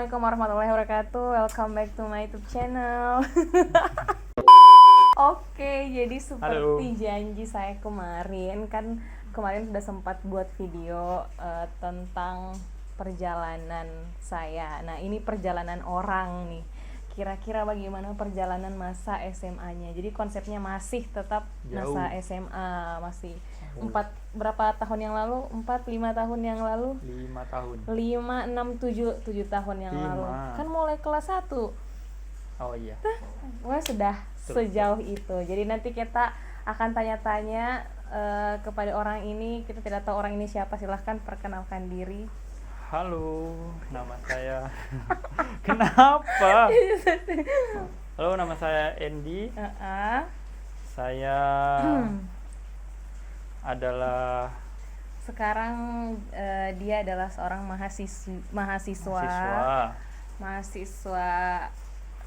Assalamualaikum warahmatullahi wabarakatuh. Welcome back to my YouTube channel. Oke, jadi seperti janji saya kemarin sudah sempat buat video tentang perjalanan saya. Nah, ini perjalanan orang nih. Kira-kira bagaimana perjalanan masa SMA-nya. Jadi konsepnya masih tetap Jauh. masa SMA, masih berapa tahun yang lalu? 5 tahun yang lalu? 5 tahun. 5, 6, 7 tahun yang 5. lalu. Kan mulai kelas 1. Oh iya. Wah, sudah sejauh itu. Jadi nanti kita akan tanya-tanya kepada orang ini. Kita tidak tahu orang ini siapa. Silahkan perkenalkan diri. Halo, nama saya. Kenapa? Halo, nama saya Andy. Saya adalah sekarang dia adalah seorang mahasiswa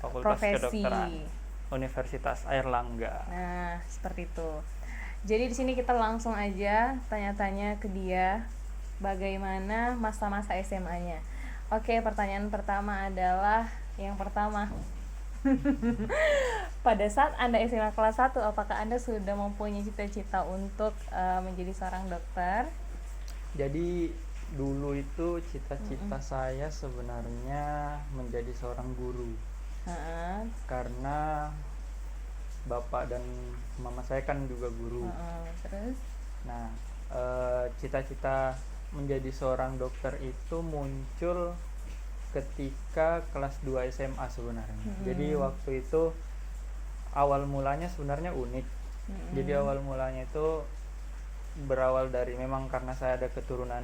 Fakultas profesi Kedokteran Universitas Airlangga. Nah, seperti itu. Jadi di sini kita langsung aja tanya-tanya ke dia bagaimana masa-masa SMA-nya. Oke, pertanyaan pertama adalah yang pertama. Pada saat Anda SMA kelas 1, apakah Anda sudah mempunyai cita-cita untuk menjadi seorang dokter? Jadi dulu itu cita-cita saya sebenarnya menjadi seorang guru. Karena bapak dan mama saya kan juga guru. Terus? Nah, cita-cita menjadi seorang dokter itu muncul ketika kelas 2 SMA sebenarnya. Jadi waktu itu awal mulanya sebenarnya unik. Jadi awal mulanya itu berawal dari memang karena saya ada keturunan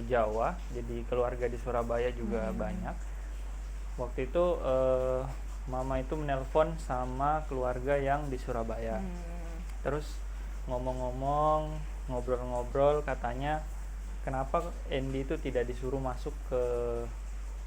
Jawa, jadi keluarga di Surabaya juga banyak. Waktu itu mama itu menelpon sama keluarga yang di Surabaya. Terus ngomong-ngomong, ngobrol-ngobrol, katanya kenapa Andy itu tidak disuruh masuk ke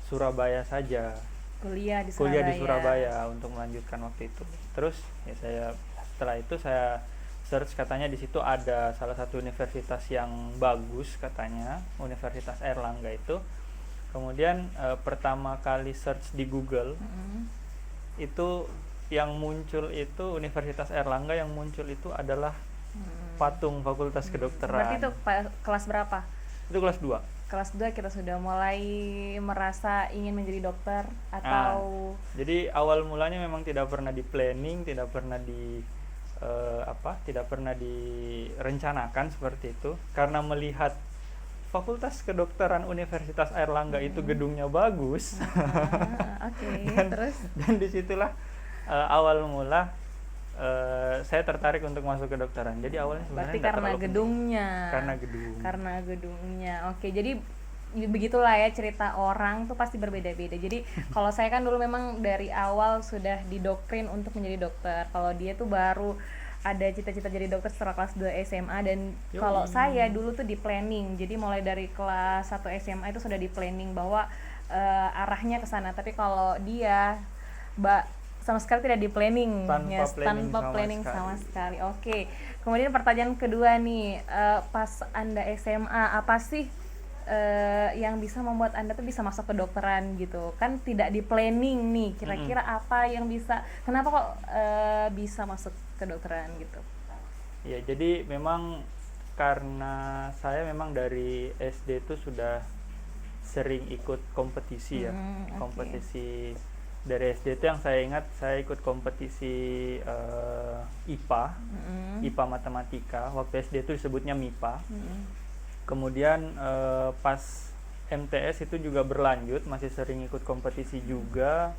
Surabaya saja, kuliah di Surabaya untuk melanjutkan waktu itu. Terus ya setelah itu saya search, katanya di situ ada salah satu universitas yang bagus, katanya Universitas Airlangga itu. Kemudian pertama kali search di Google itu yang muncul itu Universitas Airlangga, yang muncul itu adalah patung Fakultas Kedokteran. Berarti itu kelas berapa? Itu kelas 2. Kelas 2 kita sudah mulai merasa ingin menjadi dokter atau jadi awal mulanya memang tidak pernah di planning, tidak pernah direncanakan seperti itu, karena melihat Fakultas Kedokteran Universitas Airlangga itu gedungnya bagus. Dan disitulah awal mula saya tertarik untuk masuk kedokteran. Jadi awalnya sebenarnya berarti karena gedungnya. Oke, jadi begitulah ya cerita orang tuh pasti berbeda-beda. Jadi kalau saya kan dulu memang dari awal sudah didoktrin untuk menjadi dokter. Kalau dia tuh baru ada cita-cita jadi dokter setelah kelas 2 SMA. Dan kalau saya dulu tuh di planning. Jadi mulai dari kelas 1 SMA itu sudah di planning bahwa arahnya ke sana. Tapi kalau dia sama sekali tidak di planning, tanpa planning sama sekali. Oke. Kemudian pertanyaan kedua nih, pas Anda SMA, apa sih yang bisa membuat Anda tuh bisa masuk ke kedokteran gitu? Kan tidak di planning nih. Kira-kira apa yang kenapa kok bisa masuk ke kedokteran gitu? Ya, jadi memang karena saya memang dari SD itu sudah sering ikut kompetisi ya. Kompetisi dari SD itu yang saya ingat, saya ikut kompetisi IPA matematika. Waktu SD itu disebutnya MIPA. Kemudian pas MTS itu juga berlanjut, masih sering ikut kompetisi juga.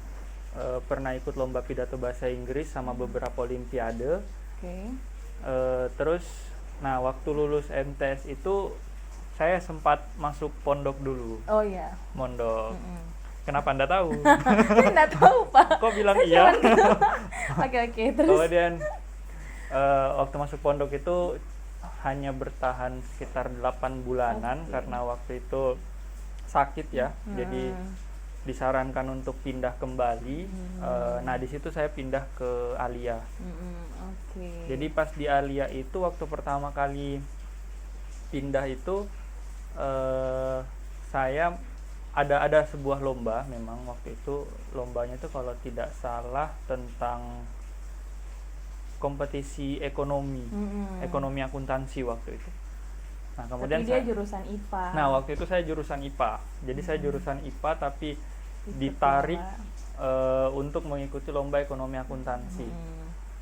Pernah ikut lomba pidato bahasa Inggris sama beberapa olimpiade. Terus waktu lulus MTS itu saya sempat masuk pondok dulu. Oh iya. Mondok. Kenapa Anda tahu? Saya nggak tahu, Pak. Kok bilang iya? Oke, terus? Kemudian waktu masuk pondok itu hanya bertahan sekitar 8 bulanan karena waktu itu sakit ya. Jadi disarankan untuk pindah kembali. Nah, di situ saya pindah ke Alia. Jadi pas di Alia itu waktu pertama kali pindah itu saya ada sebuah lomba memang waktu itu. Lombanya itu kalau tidak salah tentang kompetisi ekonomi akuntansi waktu itu. Nah kemudian tapi dia jurusan IPA. Nah waktu itu saya jurusan IPA, jadi saya jurusan IPA tapi ditarik untuk mengikuti lomba ekonomi akuntansi.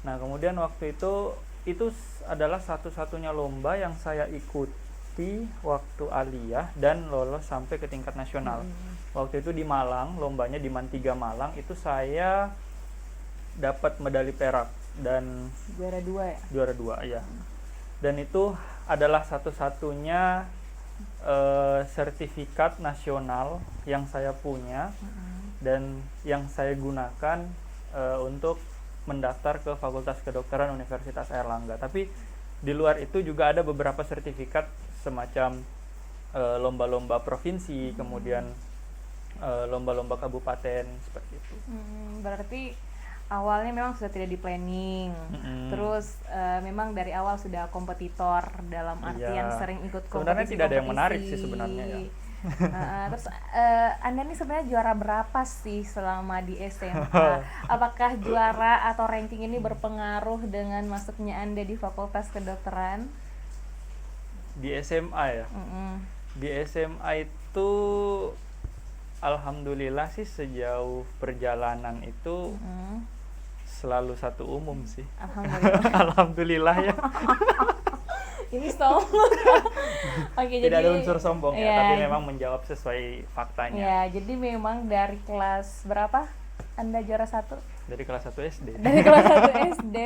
Nah kemudian waktu itu adalah satu-satunya lomba yang saya ikuti waktu aliyah dan lolos sampai ke tingkat nasional. Waktu itu di Malang, lombanya di Man 3 Malang, itu saya dapat medali perak dan juara 2 ya? Juara 2 ya. Dan itu adalah satu-satunya sertifikat nasional yang saya punya dan yang saya gunakan untuk mendaftar ke Fakultas Kedokteran Universitas Airlangga. Tapi di luar itu juga ada beberapa sertifikat semacam lomba-lomba provinsi, kemudian lomba-lomba kabupaten seperti itu. Berarti awalnya memang sudah tidak di planning, terus memang dari awal sudah kompetitor dalam artian sering ikut kompetisi. Sebenarnya tidak ada yang menarik sih sebenarnya ya. Terus Anda nih sebenarnya juara berapa sih selama di SMA? Apakah juara atau ranking ini berpengaruh dengan masuknya Anda di Fakultas Kedokteran? Di SMA ya? Di SMA itu alhamdulillah sih sejauh perjalanan itu selalu satu umum sih. Alhamdulillah. Alhamdulillah ya. Ini sombong. Oke, tidak jadi ada unsur sombong ya, tapi memang menjawab sesuai faktanya. Ya, jadi memang dari kelas berapa Anda juara 1? Dari kelas 1 SD. Dari kelas 1 SD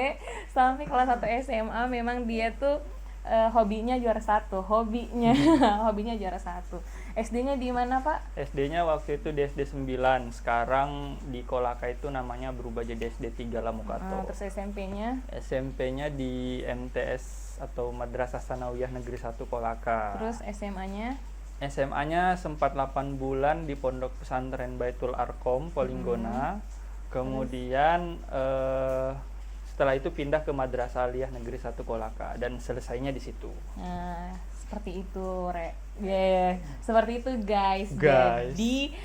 sampai kelas 1 SMA memang dia tuh hobinya juara 1, hobinya juara 1. SD-nya di mana, Pak? SD-nya waktu itu di SD 9, sekarang di Kolaka itu namanya berubah jadi SD 3 Lamukato. Terus SMP-nya? SMP-nya di MTS atau Madrasah Sanawiyah Negeri 1 Kolaka. Terus SMA-nya? SMA-nya sempat 8 bulan di Pondok Pesantren Baitul Arqom, Polinggona. Kemudian setelah itu pindah ke Madrasah Aliyah Negeri 1 Kolaka dan selesainya di situ. Nah, seperti itu, seperti itu guys. Jadi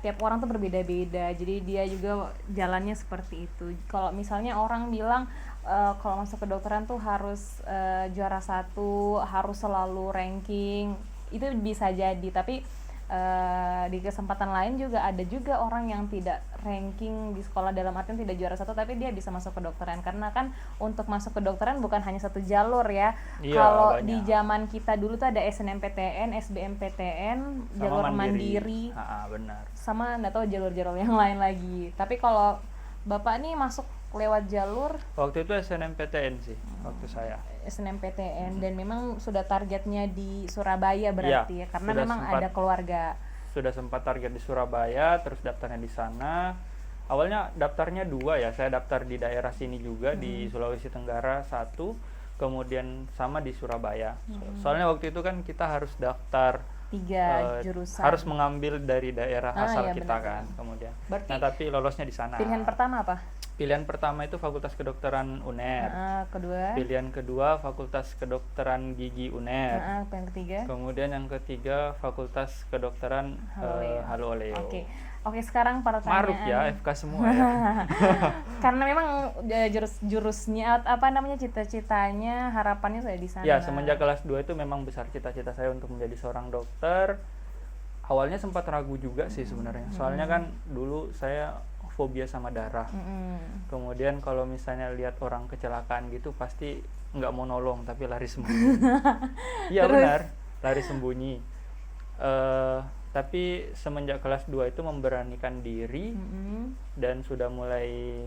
tiap orang tuh berbeda-beda. Jadi dia juga jalannya seperti itu. Kalau misalnya orang bilang kalau masuk kedokteran tuh harus juara 1, harus selalu ranking, itu bisa jadi. Tapi di kesempatan lain juga ada juga orang yang tidak ranking di sekolah, dalam artian tidak juara 1 tapi dia bisa masuk kedokteran, karena kan untuk masuk kedokteran bukan hanya satu jalur ya. Kalau di zaman kita dulu tuh ada SNMPTN, SBMPTN, jalur mandiri. Benar. Sama nggak tahu jalur-jalur yang lain lagi. Tapi kalau Bapak nih masuk lewat jalur waktu itu SNMPTN sih waktu saya. SNMPTN dan memang sudah targetnya di Surabaya berarti ya, karena memang ada keluarga. Sudah sempat target di Surabaya, terus daftarnya di sana. Awalnya daftarnya 2 ya, saya daftar di daerah sini juga di Sulawesi Tenggara 1, kemudian sama di Surabaya. Soalnya waktu itu kan kita harus daftar 3 jurusan. Harus mengambil dari daerah asal kita kan, kemudian. Berarti tapi lolosnya di sana. Pilihan pertama apa? Pilihan pertama itu Fakultas Kedokteran UNER. Kedua? Pilihan kedua Fakultas Kedokteran Gigi UNER. Yang ketiga? Kemudian yang ketiga Fakultas Kedokteran Halu Oleo. Oke, sekarang pertanyaan. Maruf ya, FK semua ya. Karena memang jurusnya cita-citanya, harapannya saya di sana. Ya, semenjak kelas 2 itu memang besar cita-cita saya untuk menjadi seorang dokter. Awalnya sempat ragu juga sih sebenarnya. Soalnya kan dulu saya fobia sama darah. Kemudian kalau misalnya lihat orang kecelakaan gitu pasti nggak mau nolong tapi lari sembunyi. Iya benar, lari sembunyi. Tapi semenjak kelas 2 itu memberanikan diri dan sudah mulai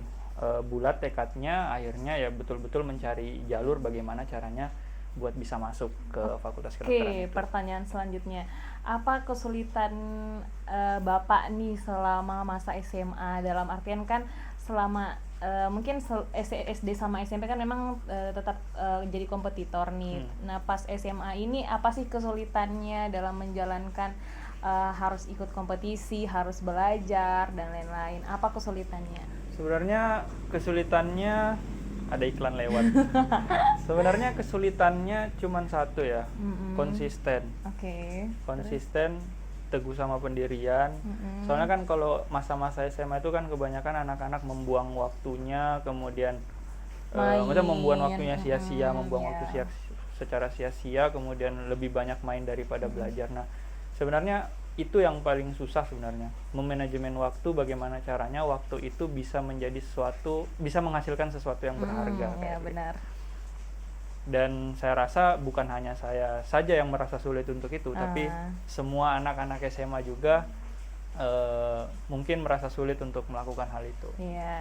bulat tekadnya, akhirnya ya betul-betul mencari jalur bagaimana caranya buat bisa masuk ke Fakultas Kedokteran. Oke, pertanyaan selanjutnya, apa kesulitan Bapak nih selama masa SMA? Dalam artian kan selama mungkin SD sama SMP kan memang tetap jadi kompetitor nih. Nah pas SMA ini apa sih kesulitannya dalam menjalankan, harus ikut kompetisi, harus belajar dan lain-lain? Apa kesulitannya? Sebenarnya kesulitannya ada iklan lewat. Sebenarnya kesulitannya cuma satu ya, konsisten. Oke. Konsisten teguh sama pendirian. Soalnya kan kalau masa-masa SMA itu kan kebanyakan anak-anak membuang waktunya, kemudian maksudnya membuang waktunya sia-sia, membuang waktu secara sia-sia, kemudian lebih banyak main daripada belajar. Nah, sebenarnya itu yang paling susah sebenarnya, memanajemen waktu, bagaimana caranya waktu itu bisa menjadi sesuatu, bisa menghasilkan sesuatu yang berharga. Ya, benar. Dan saya rasa bukan hanya saya saja yang merasa sulit untuk itu, tapi semua anak-anak SMA juga mungkin merasa sulit untuk melakukan hal itu. Iya.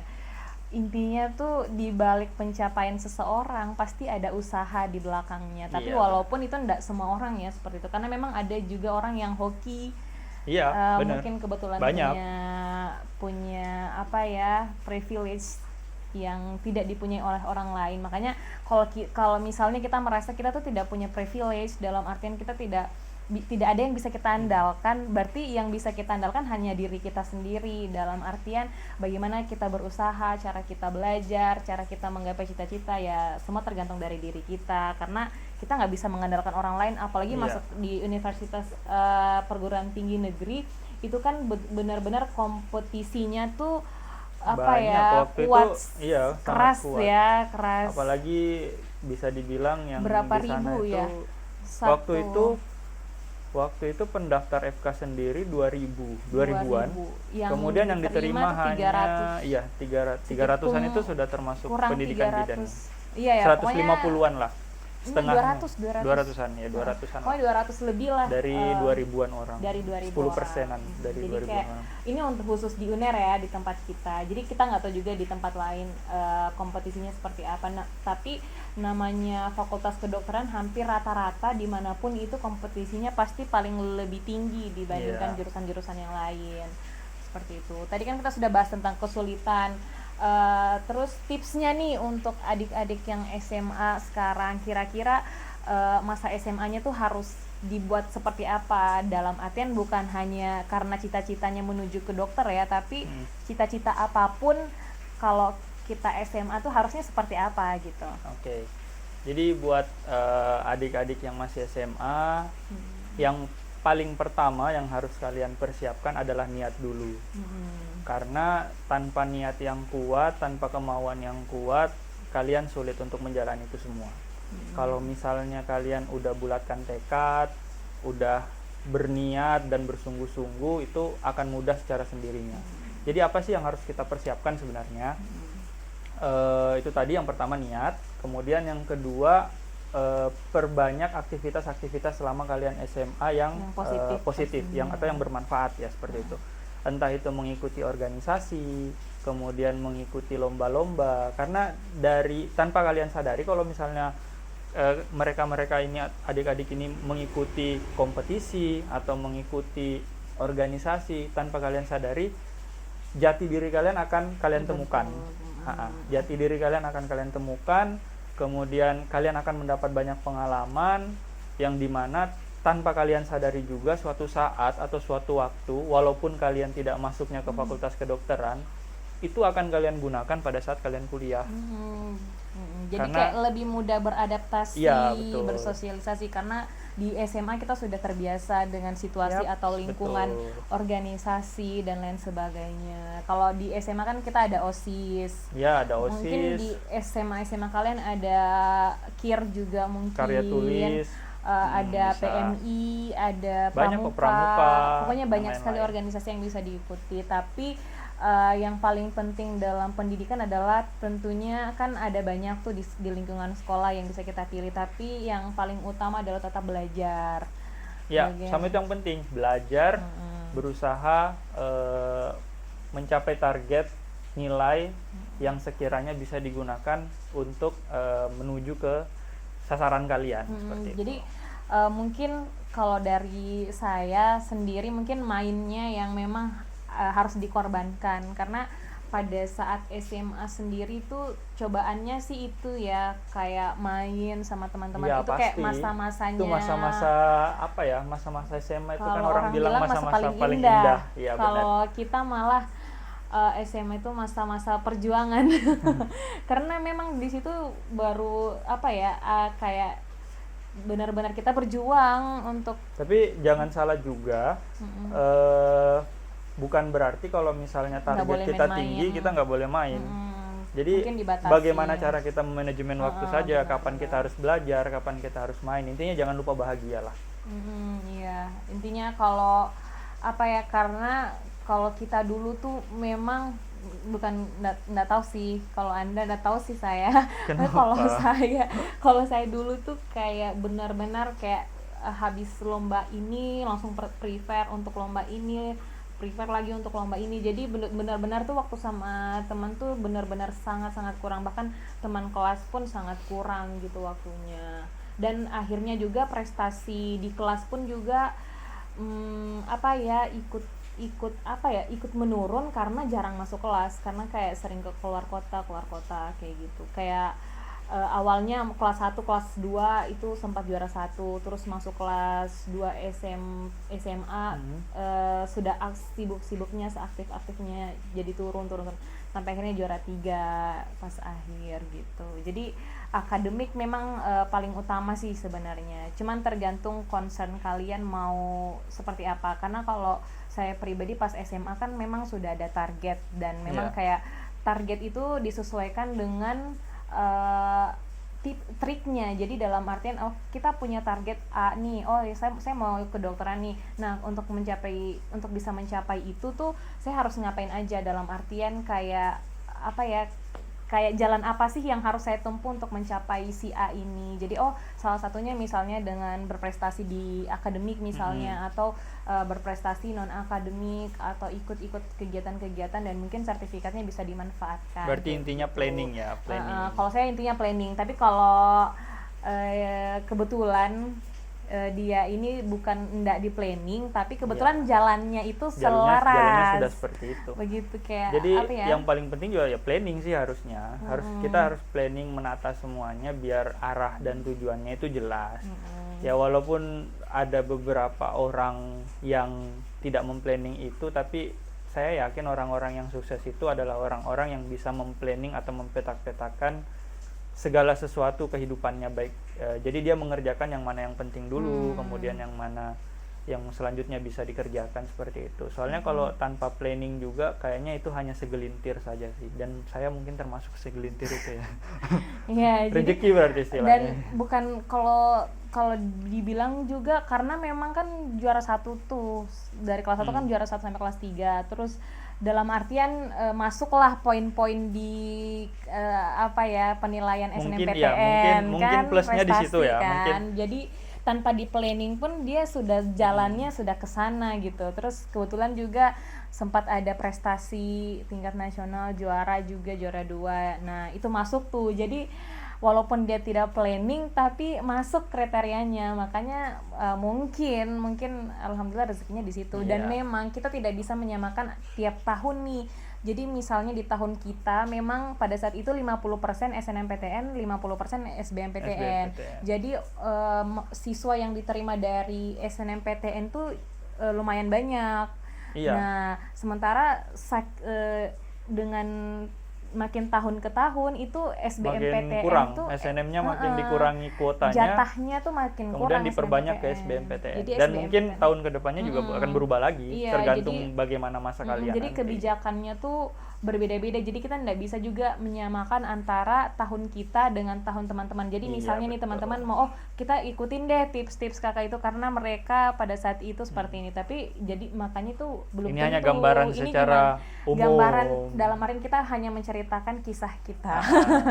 Intinya tuh di balik pencapaian seseorang pasti ada usaha di belakangnya. Tapi walaupun itu enggak semua orang ya seperti itu, karena memang ada juga orang yang hoki. Iya, benar. Mungkin kebetulan Banyak. punya apa ya, privilege yang tidak dipunyai oleh orang lain. Makanya kalau misalnya kita merasa kita tuh tidak punya privilege, dalam artian kita tidak ada yang bisa kita andalkan, berarti yang bisa kita andalkan hanya diri kita sendiri, dalam artian bagaimana kita berusaha, cara kita belajar, cara kita menggapai cita-cita, ya semua tergantung dari diri kita, karena kita nggak bisa mengandalkan orang lain, apalagi masuk di universitas perguruan tinggi negeri itu kan benar-benar kompetisinya tuh apa banyak, ya, kuat, keras kuat. Ya keras, apalagi bisa dibilang yang berapa di sana ribu itu ya waktu itu pendaftar FK sendiri 2000-an. Kemudian yang diterima hanya 300-an itu sudah termasuk pendidikan bidan. Iya ya, 150-an lah. Setengahnya 200-an ya, 200-an. Pokoknya 200 lebih lah. Dari 2000-an orang. Dari 2000 10%-an dari jadi 2000-an kayak, orang. ini untuk khusus di UNER ya, di tempat kita. Jadi kita nggak tahu juga di tempat lain kompetisinya seperti apa. Nah, tapi namanya fakultas kedokteran hampir rata-rata dimanapun itu kompetisinya pasti paling lebih tinggi dibandingkan jurusan-jurusan yang lain. Seperti itu. Tadi kan kita sudah bahas tentang kesulitan. Terus tipsnya nih untuk adik-adik yang SMA sekarang, kira-kira masa SMA-nya tuh harus dibuat seperti apa, dalam artian bukan hanya karena cita-citanya menuju ke dokter ya, tapi cita-cita apapun kalau kita SMA tuh harusnya seperti apa gitu. Oke. Jadi buat adik-adik yang masih SMA, yang paling pertama yang harus kalian persiapkan adalah niat dulu. Karena tanpa niat yang kuat, tanpa kemauan yang kuat, kalian sulit untuk menjalani itu semua. Kalau misalnya kalian udah bulatkan tekad, udah berniat dan bersungguh-sungguh, itu akan mudah secara sendirinya. Jadi apa sih yang harus kita persiapkan sebenarnya? Itu tadi yang pertama niat, kemudian yang kedua perbanyak aktivitas-aktivitas selama kalian SMA yang positif atau yang bermanfaat ya, seperti itu. Entah itu mengikuti organisasi, kemudian mengikuti lomba-lomba, karena tanpa kalian sadari kalau misalnya mereka ini, adik-adik ini mengikuti kompetisi atau mengikuti organisasi, tanpa kalian sadari jati diri kalian akan kalian temukan. Jati diri kalian akan kalian temukan, kemudian kalian akan mendapat banyak pengalaman yang dimana tanpa kalian sadari juga suatu saat atau suatu waktu, walaupun kalian tidak masuknya ke fakultas kedokteran, itu akan kalian gunakan pada saat kalian kuliah. Jadi kayak lebih mudah beradaptasi, bersosialisasi, karena di SMA kita sudah terbiasa dengan situasi atau lingkungan organisasi dan lain sebagainya. Kalau di SMA kan kita ada OSIS. Ya, ada OSIS. Mungkin di SMA kalian ada KIR juga mungkin. Karya tulis. Ada bisa. PMI, ada pramuka. Pokoknya banyak sekali organisasi yang bisa diikuti. Tapi yang paling penting dalam pendidikan adalah tentunya kan ada banyak tuh di lingkungan sekolah yang bisa kita pilih, tapi yang paling utama adalah tetap belajar. Ya, sama itu yang penting, belajar, berusaha mencapai target nilai yang sekiranya bisa digunakan untuk menuju ke sasaran kalian. Seperti itu. Jadi mungkin kalau dari saya sendiri mungkin mainnya yang memang harus dikorbankan, karena pada saat SMA sendiri tuh cobaannya sih itu ya kayak main sama teman-teman ya, itu pasti. Kayak masa-masanya itu masa-masa apa ya, masa-masa SMA itu kan orang bilang masa-masa paling indah. indah. Ya, kalau kita malah SMA itu masa-masa perjuangan karena memang di situ baru apa ya kayak benar-benar kita berjuang untuk Tapi jangan salah juga, bukan berarti kalau misalnya nggak target boleh kita main-main. tinggi kita nggak boleh main. Jadi Mungkin dibatasi. bagaimana cara kita manajemen waktu saja, benar, kapan kita harus belajar, kapan kita harus main. Intinya jangan lupa bahagia lah. Iya, intinya kalau apa ya, karena kalau kita dulu tuh memang bukan nggak tahu sih, kalau Anda nggak tahu sih saya. Tapi kalau saya dulu tuh kayak benar-benar kayak habis lomba ini langsung prepare untuk lomba ini, prepare lagi untuk lomba ini. Jadi benar-benar tuh waktu sama teman tuh benar-benar sangat-sangat kurang, bahkan teman kelas pun sangat kurang gitu waktunya. Dan akhirnya juga prestasi di kelas pun juga ikut menurun karena jarang masuk kelas, karena kayak sering keluar kota kayak gitu. Kayak awalnya kelas 1, kelas 2 itu sempat juara 1, terus masuk kelas 2 SMA sudah sibuk-sibuknya, seaktif-aktifnya, jadi turun sampai akhirnya juara 3 pas akhir gitu. Jadi akademik memang paling utama sih sebenarnya, cuman tergantung concern kalian mau seperti apa. Karena kalau saya pribadi pas SMA kan memang sudah ada target, dan memang kayak target itu disesuaikan dengan triknya. Jadi dalam artian kita punya target A nih, saya mau kedokteran nih. Nah, untuk bisa mencapai itu tuh saya harus ngapain aja, dalam artian kayak apa ya, kayak jalan apa sih yang harus saya tempuh untuk mencapai si A ini. Jadi salah satunya misalnya dengan berprestasi di akademik misalnya, atau berprestasi non akademik, atau ikut kegiatan-kegiatan dan mungkin sertifikatnya bisa dimanfaatkan. Berarti intinya planning ya, planning. Kalau saya intinya planning, tapi kalau kebetulan dia ini bukan enggak di planning, tapi kebetulan jalannya itu selaras. Jalannya sudah seperti itu. Begitu kayak jadi apa ya? Yang paling penting juga ya planning sih harusnya. Kita harus planning, menata semuanya biar arah dan tujuannya itu jelas. Ya walaupun ada beberapa orang yang tidak memplanning itu, tapi saya yakin orang-orang yang sukses itu adalah orang-orang yang bisa memplanning atau mempetak-petakan segala sesuatu kehidupannya, baik jadi dia mengerjakan yang mana yang penting dulu, kemudian yang mana yang selanjutnya bisa dikerjakan, seperti itu. Soalnya kalau tanpa planning juga kayaknya itu hanya segelintir saja sih, dan saya mungkin termasuk segelintir itu ya. Iya, rezeki berarti istilahnya. Dan bukan kalau dibilang juga karena memang kan juara 1 tuh dari kelas 1 kan juara 1 sampai kelas 3, terus dalam artian masuklah poin-poin di penilaian SNMPTN, mungkin kan plusnya di situ ya, kan. mungkin. Jadi tanpa di planning pun dia sudah jalannya sudah ke sana gitu. Terus kebetulan juga sempat ada prestasi tingkat nasional, juara 2. Nah, itu masuk tuh. Jadi walaupun dia tidak planning tapi masuk kriterianya, makanya mungkin alhamdulillah rezekinya di situ. Dan memang kita tidak bisa menyamakan tiap tahun nih. Jadi misalnya di tahun kita memang pada saat itu 50% SNMPTN, 50% SBMPTN. Jadi siswa yang diterima dari SNMPTN tuh lumayan banyak. Nah, sementara dengan makin tahun ke tahun itu SBMPTN makin kurang, tuh SNM-nya makin dikurangi kuotanya, jatahnya tuh makin kemudian kurang, diperbanyak ke SBMPTN. Dan mungkin tahun kedepannya juga akan berubah lagi, tergantung bagaimana masa kalian jadi nanti. Kebijakannya tuh berbeda-beda, jadi kita nggak bisa juga menyamakan antara tahun kita dengan tahun teman-teman. Jadi misalnya nih teman-teman mau kita ikutin deh tips-tips kakak itu karena mereka pada saat itu seperti ini, tapi jadi makanya tuh belum ini tentu. hanya gambaran Ini secara umum, gambaran dalam arti kita hanya menceritakan kisah kita.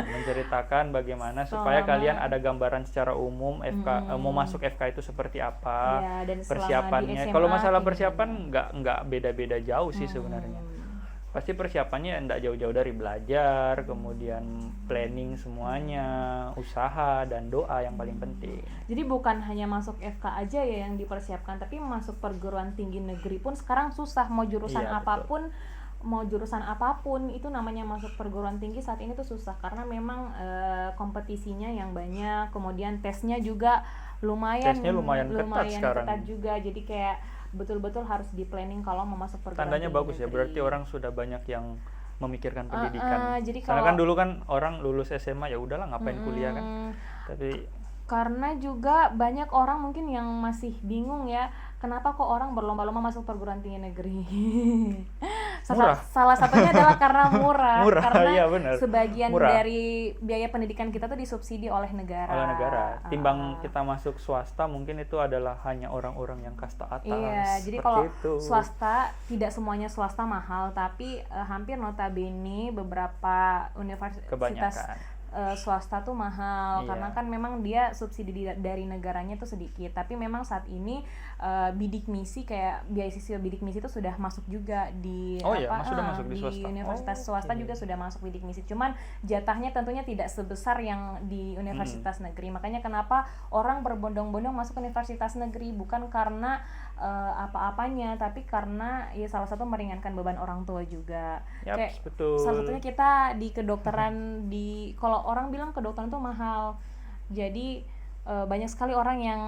Menceritakan bagaimana supaya kalian ada gambaran secara umum mau masuk FK itu seperti apa, dan persiapannya. Kalau masalah persiapan nggak beda-beda jauh sih sebenarnya. Pasti persiapannya enggak jauh-jauh dari belajar, kemudian planning semuanya, usaha dan doa yang paling penting. Jadi bukan hanya masuk FK aja ya yang dipersiapkan, tapi masuk perguruan tinggi negeri pun sekarang susah. Mau jurusan apapun itu namanya masuk perguruan tinggi saat ini tuh susah karena memang kompetisinya yang banyak, kemudian tesnya juga lumayan ketat juga. Jadi kayak betul-betul harus di planning kalau mau masuk perguruan tinggi. Tandanya bagus negeri. Ya, berarti orang sudah banyak yang memikirkan pendidikan. Jadi karena kan dulu kan orang lulus SMA ya udahlah ngapain kuliah kan. Tapi Karena juga banyak orang mungkin yang masih bingung ya, kenapa kok orang berlomba-lomba masuk perguruan tinggi negeri. Murah. Salah satunya adalah karena murah, Murah, karena iya benar. sebagian Murah. dari biaya pendidikan kita tuh disubsidi oleh negara. Oleh negara. Timbang kita masuk swasta mungkin itu adalah hanya orang-orang yang kasta atas. Iya, jadi seperti kalau itu. swasta, tidak semuanya swasta mahal, tapi hampir notabene beberapa universitas Kebanyakan. Swasta tuh mahal, Iya. karena kan memang dia subsidi dari negaranya tuh sedikit. Tapi memang saat ini bidik misi, kayak beasiswa bidik misi itu sudah masuk juga di Oh iya, sudah masuk di di swasta. universitas Oh, swasta oke. juga sudah masuk bidik misi. Cuman jatahnya tentunya tidak sebesar yang di universitas negeri. Makanya kenapa orang berbondong-bondong masuk universitas negeri, bukan karena apa-apanya, tapi karena ya salah satu meringankan beban orang tua juga. Yaps, Kayak betul. salah satunya kita di kedokteran, kalau orang bilang kedokteran itu mahal, jadi banyak sekali orang yang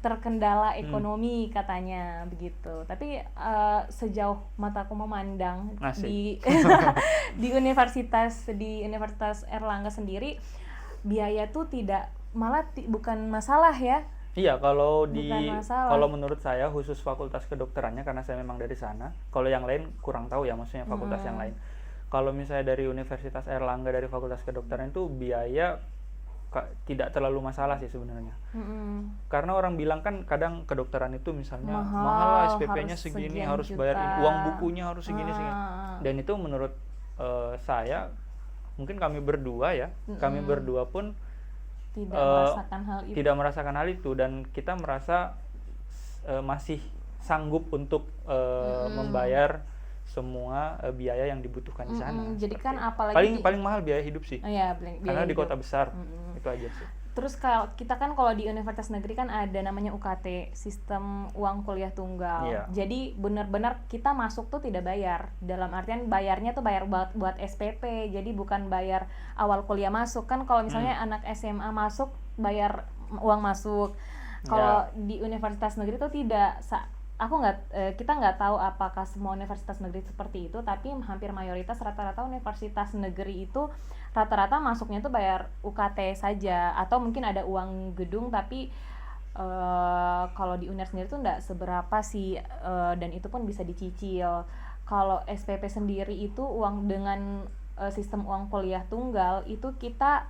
terkendala ekonomi katanya begitu. Tapi sejauh mataku memandang Asik. di Universitas Airlangga sendiri, biaya tuh bukan masalah ya. Iya, kalau Bukan masalah. kalau menurut saya khusus fakultas kedokterannya, karena saya memang dari sana. Kalau yang lain kurang tahu ya, maksudnya fakultas yang lain. Kalau misalnya dari Universitas Airlangga, dari fakultas kedokteran itu biaya tidak terlalu masalah sih sebenarnya. Karena orang bilang kan kadang kedokteran itu misalnya mahal lah, SPP-nya harus segini, sekian harus juta. bayar uang bukunya harus segini. Dan itu menurut saya, mungkin kami berdua pun tidak merasakan hal itu. Dan kita merasa masih sanggup untuk membayar semua biaya yang dibutuhkan di sana. Jadi kan Seperti itu. apalagi paling mahal biaya hidup sih. Iya, Karena di hidup. kota besar itu aja sih. Terus kalau kita kan kalau di universitas negeri kan ada namanya UKT, sistem uang kuliah tunggal. Iya. Jadi benar-benar kita masuk tuh tidak bayar. Dalam artian bayarnya tuh bayar buat SPP. Jadi bukan bayar awal kuliah masuk. Kan kalau misalnya anak SMA masuk bayar uang masuk. Kalau di universitas negeri tuh tidak. Kita nggak tahu apakah semua universitas negeri seperti itu, tapi hampir mayoritas rata-rata universitas negeri itu rata-rata masuknya tuh bayar UKT saja, atau mungkin ada uang gedung, tapi kalau di UNER sendiri tuh nggak seberapa sih, dan itu pun bisa dicicil. Kalau SPP sendiri itu uang dengan sistem uang kuliah tunggal itu kita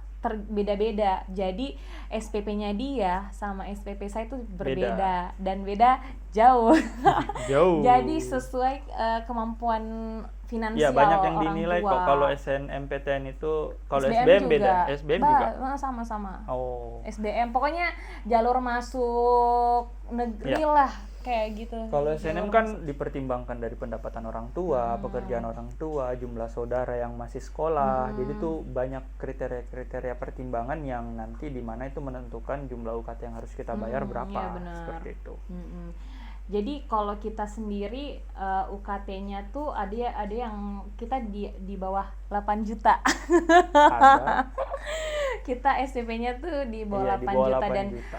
beda-beda. Jadi SPP-nya dia sama SPP saya itu berbeda dan beda jauh. Jauh. Jadi sesuai kemampuan finansial Ya, banyak yang orang dinilai tua. kok. Kalau SNMPTN itu, kalau SBM SBM juga. beda. SBM juga. Sama-sama. Oh. SBM pokoknya jalur masuk negeri lah kayak gitu. Kalau SNM kan dipertimbangkan dari pendapatan orang tua, pekerjaan orang tua, jumlah saudara yang masih sekolah. Jadi tuh banyak kriteria-kriteria pertimbangan yang nanti di mana itu menentukan jumlah UKT yang harus kita bayar berapa. Iya, benar. Seperti itu. Jadi kalau kita sendiri UKT-nya tuh ada yang kita di bawah 8 juta. Ada. Kita SPP-nya tuh di bawah 8 Iya, di bawah juta 8 dan juta.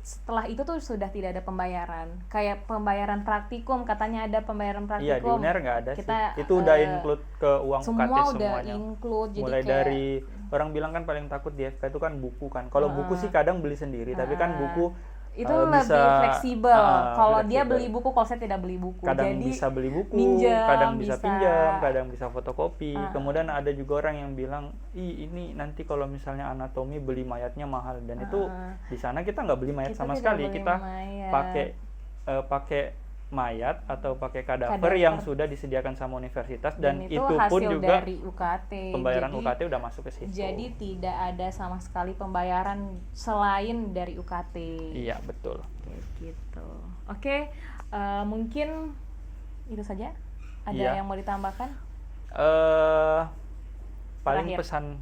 setelah itu tuh sudah tidak ada pembayaran. Kayak pembayaran praktikum, katanya ada pembayaran Iya, di praktikum. UNER nggak ada Kita, sih. Itu udah include ke uang semua UKT udah semuanya. include. Jadi Mulai kayak, dari orang bilang kan paling takut di FK itu kan buku kan. Kalau buku sih kadang beli sendiri, tapi kan buku itu bisa lebih fleksibel. Kalau dia fleksibel. beli buku, kalau saya tidak beli buku. Kadang jadi bisa beli buku, minjem, kadang bisa bisa. pinjam, kadang bisa fotokopi. Kemudian ada juga orang yang bilang, ini nanti kalau misalnya anatomi beli mayatnya mahal, dan itu di sana kita nggak beli mayat Kita sama tidak sekali. beli Kita mayat. pakai mayat atau pakai kadaver Kadaver. yang sudah disediakan sama universitas, dan itu itu pun hasil juga dari UKT. pembayaran Jadi- UKT udah masuk ke situ. Jadi tidak ada sama sekali pembayaran selain dari UKT. Iya, betul. Kayak gitu. Oke, mungkin itu saja. Ada Iya. yang mau ditambahkan? Paling Terakhir.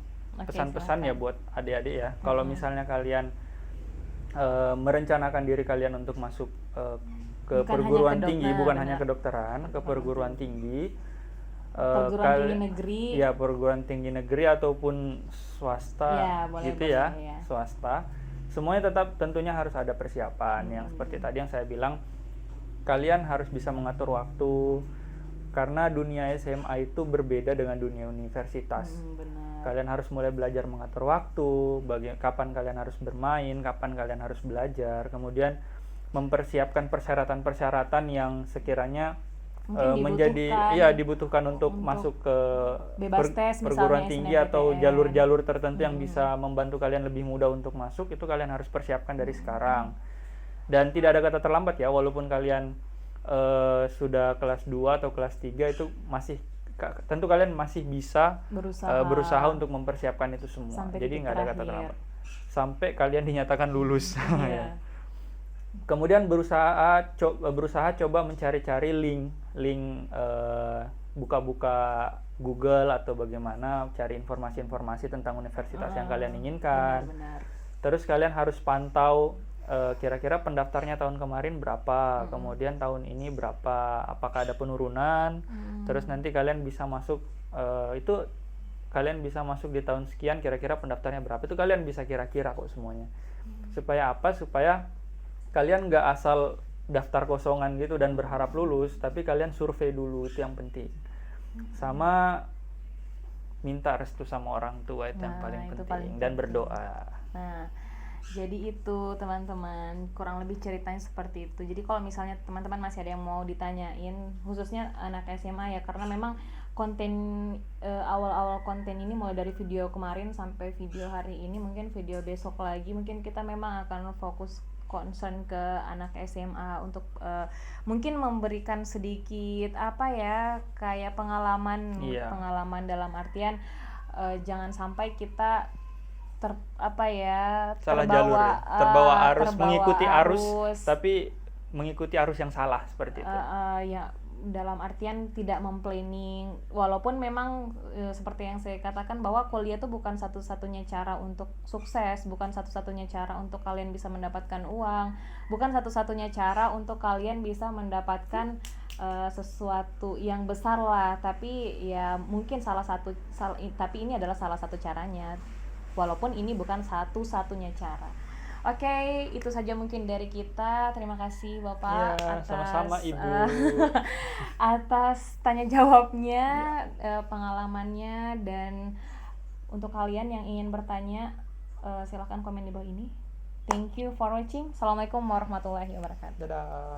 pesan-pesan Oke, ya buat adik-adik ya. Kalau misalnya kalian merencanakan diri kalian untuk masuk ke Bukan perguruan hanya tinggi, kedokteran, bukan benar. hanya kedokteran, ke perguruan tinggi. Perguruan tinggi negeri. Ya, perguruan tinggi negeri ataupun swasta, Ya, boleh, gitu boleh, ya, ya. swasta. Semuanya tetap tentunya harus ada persiapan. Yang seperti tadi yang saya bilang, kalian harus bisa mengatur waktu, karena dunia SMA itu berbeda dengan dunia universitas. Benar. Kalian harus mulai belajar mengatur waktu, kapan kalian harus bermain, kapan kalian harus belajar. Kemudian mempersiapkan persyaratan-persyaratan yang sekiranya dibutuhkan untuk masuk ke bebas tes, perguruan misalnya tinggi atau SNMPTN. jalur-jalur tertentu yang bisa membantu kalian lebih mudah untuk masuk. Itu kalian harus persiapkan dari sekarang. Dan tidak ada kata terlambat ya, walaupun kalian sudah kelas 2 atau kelas 3, itu masih tentu kalian masih bisa berusaha untuk mempersiapkan itu semua. Sampai jadi nggak ada kata terakhir. terlambat sampai kalian dinyatakan lulus. Iya. Kemudian berusaha coba mencari-cari link buka-buka Google atau bagaimana cari informasi-informasi tentang universitas yang kalian inginkan. Benar. Terus kalian harus pantau kira-kira pendaftarnya tahun kemarin berapa, kemudian tahun ini berapa, apakah ada penurunan. Terus nanti kalian bisa masuk kalian bisa masuk di tahun sekian, kira-kira pendaftarnya berapa. Itu kalian bisa kira-kira kok semuanya. Supaya apa? Supaya kalian nggak asal daftar kosongan gitu dan berharap lulus, tapi kalian survei dulu, itu yang penting. Sama minta restu sama orang tua, itu yang paling penting, dan berdoa. Nah, jadi itu teman-teman, kurang lebih ceritanya seperti itu. Jadi kalau misalnya teman-teman masih ada yang mau ditanyain, khususnya anak SMA ya, karena memang konten awal-awal konten ini mulai dari video kemarin sampai video hari ini, mungkin video besok lagi, mungkin kita memang akan fokus concern ke anak SMA untuk mungkin memberikan sedikit kayak pengalaman dalam artian jangan sampai kita terbawa arus, mengikuti arus, tapi mengikuti arus yang salah seperti itu. Ya, dalam artian tidak memplanning, walaupun memang seperti yang saya katakan bahwa kuliah itu bukan satu-satunya cara untuk sukses, bukan satu-satunya cara untuk kalian bisa mendapatkan uang, bukan satu-satunya cara untuk kalian bisa mendapatkan sesuatu yang besar lah, tapi ya mungkin tapi ini adalah salah satu caranya, walaupun ini bukan satu-satunya cara. Oke, itu saja mungkin dari kita. Terima kasih Bapak atas sama-sama Ibu atas tanya jawabnya, pengalamannya, dan untuk kalian yang ingin bertanya silakan komen di bawah ini. Thank you for watching. Assalamualaikum warahmatullahi wabarakatuh. Dadah.